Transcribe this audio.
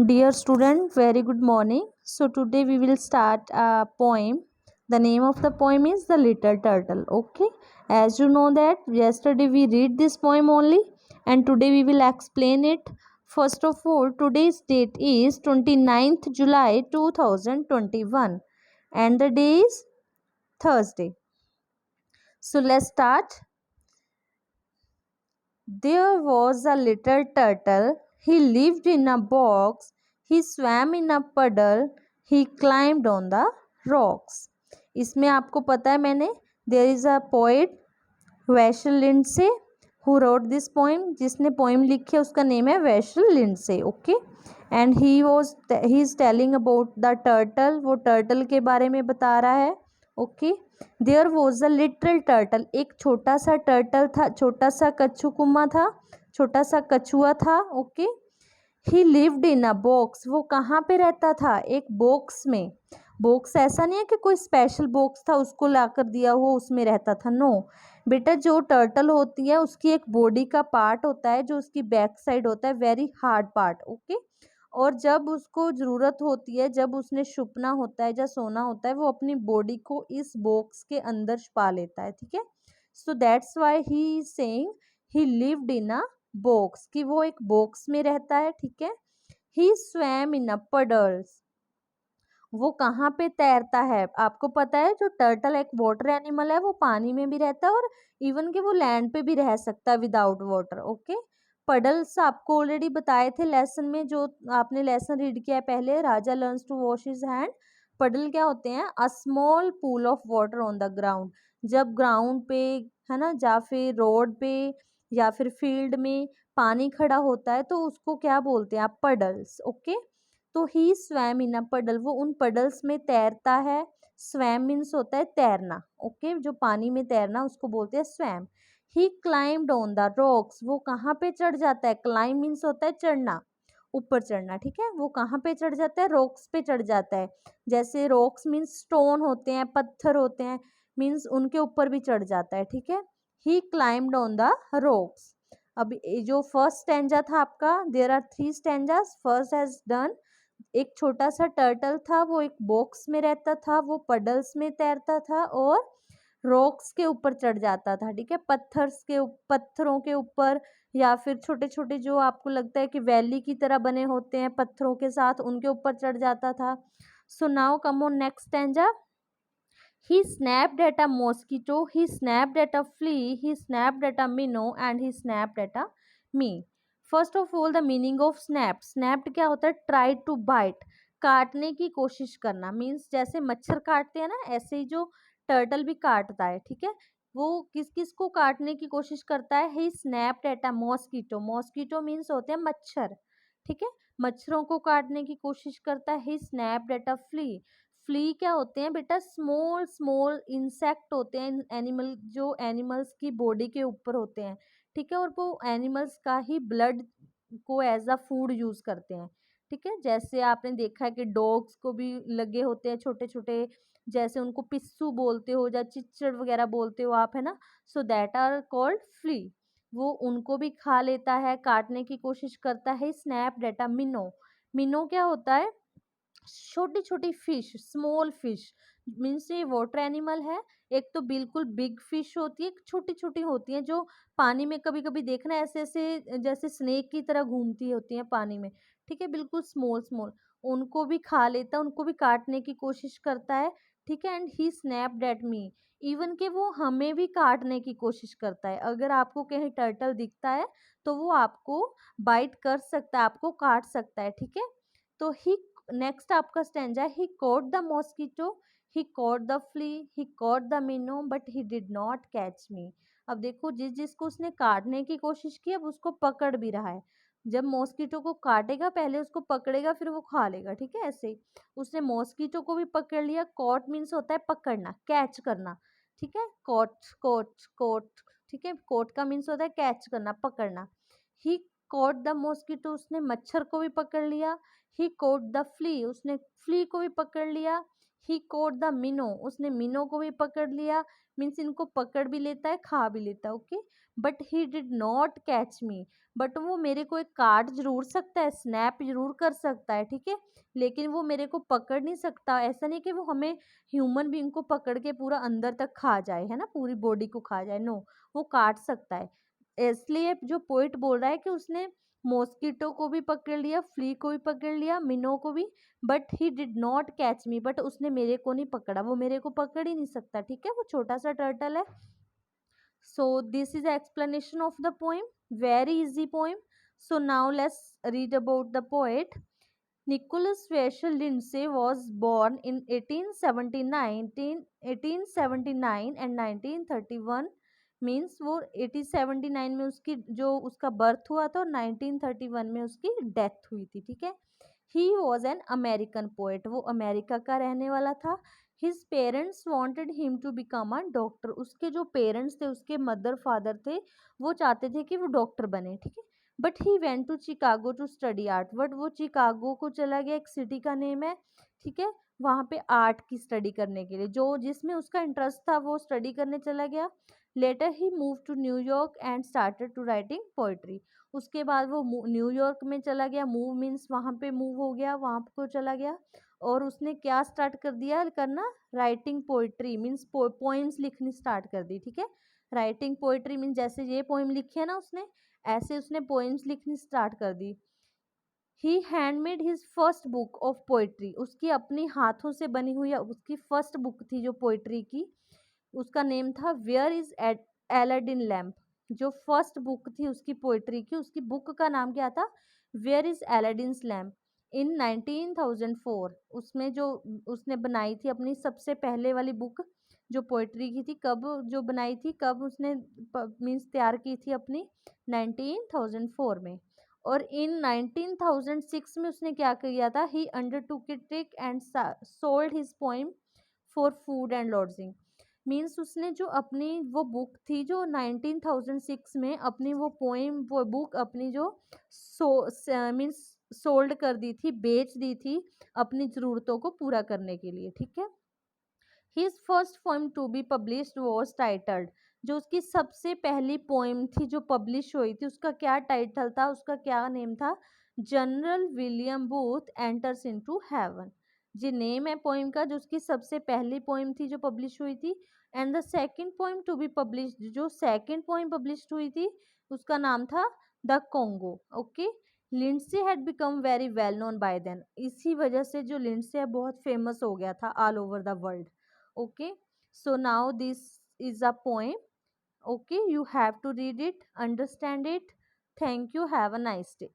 Dear student, very good morning. So today we will start a poem. The name of the poem is The Little Turtle. Okay. As you know that yesterday we read this poem only and today we will explain it. First of all, today's date is 29th July 2021 and the day is Thursday. So let's start. There was a little turtle. He lived in a box. He swam in a puddle. He climbed on the rocks. इसमें आपको पता है मैंने there is a poet Vachel Lindsay who wrote this poem. जिसने poem लिखी है उसका name है Vachel Lindsay. Okay. And he is telling about the turtle. वो टर्टल के बारे में बता रहा है. Okay. There was a little turtle. एक छोटा सा टर्टल था, छोटा सा कछुकुमा था, छोटा सा कछुआ था. Okay. He lived in a box. वो कहाँ पे रहता था? एक बॉक्स में. बॉक्स ऐसा नहीं है कि कोई स्पेशल बॉक्स था उसको लाकर दिया हुआ उसमें रहता था. नो बेटा, जो टर्टल होती है उसकी एक बॉडी का पार्ट होता है जो उसकी बैक साइड होता है, वेरी हार्ड पार्ट. ओके. और जब उसको ज़रूरत होती है, जब उसने छुपना होता है या सोना होता है, वो अपनी बॉडी को इस बॉक्स के अंदर छुपा लेता है. ठीक है. So that's why he is saying he lived in a box, कि वो एक बॉक्स में रहता है. ठीक है. ही स्वैम इन अ पडल्स. वो कहाँ पे तैरता है? आपको पता है जो टर्टल एक वाटर एनिमल है, वो पानी में भी रहता है और इवन कि वो लैंड पे भी रह सकता है विदाउट वाटर. ओके. पडल्स आपको ऑलरेडी बताए थे लेसन में, जो आपने लेसन रीड किया है पहले, Raja learns to wash his hand. Puddle क्या होते हैं? A small pool of water on the ground. जब ग्राउंड पे है ना, या फिर रोड पे या फिर फील्ड में पानी खड़ा होता है तो उसको क्या बोलते हैं आप? पडल्स. ओके. तो ही स्वैम इन अ पडल. वो उन पडल्स में तैरता है. स्वैम मीन्स होता है तैरना. ओके. जो पानी में तैरना उसको बोलते हैं swum. He climbed on the rocks. वो कहाँ पे चढ़ जाता है? क्लाइम मीन्स होता है चढ़ना, ऊपर चढ़ना. ठीक है. वो कहाँ पे चढ़ जाता है? रॉक्स पे चढ़ जाता है. जैसे रॉक्स मीन्स स्टोन होते हैं, पत्थर होते हैं, मीन्स उनके ऊपर भी चढ़ जाता है. ठीक है. He climbed on the rocks. अब जो फर्स्ट स्टैंजा था आपका, there are 3 stanzas. First has done. एक छोटा सा टर्टल था, वो एक बॉक्स में रहता था, वो पडल्स में तैरता था और रॉक्स के ऊपर चढ़ जाता था. ठीक है. पत्थरों के ऊपर या फिर छोटे छोटे जो आपको लगता है कि वैली की तरह बने होते हैं पत्थरों के साथ, उनके ऊपर चढ़ जाता था. So now come on next stanza. He snapped at a mosquito, he snapped at a flea, he snapped at a minnow and he snapped at a me. First of all, the meaning of snap. Snapped क्या होता है? Try to bite. काटने की कोशिश करना. Means जैसे मच्छर काटते हैं ना, ऐसे ही जो टर्टल भी काटता है. ठीक है. वो किस किस को काटने की कोशिश करता है? He snapped at a mosquito. Mosquito means होते हैं मच्छर. ठीक है. मच्छरों को काटने की कोशिश करता है. He snapped at a flea. Flea क्या होते हैं बेटा? स्मॉल स्मॉल इंसेक्ट होते हैं, एनिमल, जो एनिमल्स की बॉडी के ऊपर होते हैं. ठीक है. और वो एनिमल्स का ही ब्लड को एज अ फूड यूज करते हैं. ठीक है. जैसे आपने देखा है कि डॉग्स को भी लगे होते हैं छोटे छोटे, जैसे उनको पिस्सू बोलते हो या चिच्चड़ वगैरह बोलते हो आप, है ना. So that are called flea. वो उनको भी खा लेता है, काटने की कोशिश करता है. Snap data मिनो. मिनो क्या होता है? छोटी छोटी फिश, स्मॉल फिश. मीन्स ये वाटर एनिमल है. एक तो बिल्कुल बिग फिश होती है, एक छोटी छोटी होती है जो पानी में कभी कभी देखना ऐसे ऐसे जैसे स्नेक की तरह घूमती होती है पानी में. ठीक है. बिल्कुल स्मॉल स्मॉल. उनको भी खा लेता है, उनको भी काटने की कोशिश करता है. ठीक है. And he snapped at me. Even के वो हमें भी काटने की कोशिश करता है. अगर आपको कहीं टर्टल दिखता है तो वो आपको बाइट कर सकता है, आपको काट सकता है. ठीक है. तो ही नेक्स्ट आपका stanza. He caught the mosquito, he caught the flea, he caught the minnow but he did not catch me. अब देखो, जिस जिसको उसने काटने की कोशिश की अब उसको पकड़ भी रहा है. जब मॉस्किटो को काटेगा पहले उसको पकड़ेगा फिर वो खा लेगा. ठीक है. ऐसे ही उसने मॉस्किटो को भी पकड़ लिया. कॉट मीन्स होता है पकड़ना, कैच करना. ठीक है. Caught coat coat. ठीक है. कोट का मीन्स होता है कैच करना, पकड़ना. ही कॉट द मॉस्किटो. उसने मच्छर को भी पकड़ लिया. ही कोट द फ्ली. उसने फ्ली को भी पकड़ लिया. ही कोट द मिनो. उसने मिनो को भी पकड़ लिया. मीन्स इनको पकड़ भी लेता है, खा भी लेता है, okay. But he did not catch me, but वो मेरे को एक काट जरूर सकता है, स्नैप जरूर कर सकता है, ठीक है, लेकिन वो मेरे को पकड़ नहीं सकता। ऐसा नहीं कि वो हमें ह्यूमन बीइंग को पकड़ के पूरा अंदर तक खा जाए, है ना, पूरी बॉडी को खा जाए, नो, वो काट सकता है। इसलिए जो पोइट बोल रहा है कि उसने मॉस्किटो को भी पकड़ लिया, फ्ली को भी पकड़ लिया, मिनो को भी, but he did not catch me, but उसने मेरे को नहीं पकड़ा, वो मेरे को पकड़ ही नहीं सकता, ठीक है, वो छोटा सा टर्टल है। So this is the explanation of the poem, very easy poem. So now let's read about the poet. Nicholas Vachel Lindsay was born in 1879 and 1931, means वो 1879 में उसकी जो उसका बर्थ हुआ था और 1931 में उसकी डेथ हुई थी, ठीक है। He was an American poet, वो अमेरिका का रहने वाला था। His parents wanted him to become a doctor, उसके जो पेरेंट्स थे, उसके मदर फादर थे, वो चाहते थे कि वो डॉक्टर बने, ठीक है। But he went to Chicago to study art, but वो चिकागो को चला गया, एक सिटी का नेम है, ठीक है, वहाँ पे आर्ट की स्टडी करने के लिए, जो जिसमें उसका इंटरेस्ट था वो स्टडी करने चला गया। लेटर ही move to New York and started to writing poetry, उसके बाद वो न्यूयॉर्क में चला गया, मूव मीन्स वहाँ पे मूव हो गया, वहाँ को चला गया, और उसने क्या स्टार्ट कर दिया करना, राइटिंग पोइट्री मीन्स पोइम्स लिखनी स्टार्ट कर दी, ठीक है। राइटिंग पोइट्री मीन्स जैसे ये पोइम लिखी है ना उसने, ऐसे उसने पोइम्स लिखनी स्टार्ट कर दी। He handmade his first book of poetry, उसकी अपनी हाथों से बनी हुई उसकी फर्स्ट बुक थी जो पोइट्री की, उसका नेम था वेयर इज एलाडिन लैम्प। जो फर्स्ट बुक थी उसकी पोइट्री की, उसकी बुक का नाम क्या था, वेयर इज एलाडिन्स लैम्प। इन 1904 उसमें जो उसने बनाई थी अपनी सबसे पहले वाली बुक जो पोइट्री की थी, कब जो बनाई थी, कब उसने मीन्स तैयार की थी अपनी, 1904 में। और इन 1906 में उसने क्या किया था, he undertook it and sold his poem for food and lodging. Means उसने जो अपनी वो बुक थी जो 1906 में अपनी वो पोएम वो बुक अपनी जो मीन्स सोल्ड कर दी थी, बेच दी थी अपनी ज़रूरतों को पूरा करने के लिए, ठीक है। His first poem to be published was titled, जो उसकी सबसे पहली पोएम थी जो पब्लिश हुई थी उसका क्या टाइटल था, उसका क्या नेम था, General William Booth enters into heaven. जी नेम है पोएम का, जो उसकी सबसे पहली पोएम थी जो पब्लिश हुई थी। And the second poem to be published, जो सेकंड पोएम पब्लिश हुई थी उसका नाम था the Congo, okay. Lindsay had become very well known by then, इसी वजह से जो लिंडसे है बहुत फेमस हो गया था all over the world, okay. So now this is a poem, okay, you have to read it, understand it. Thank you, have a nice day.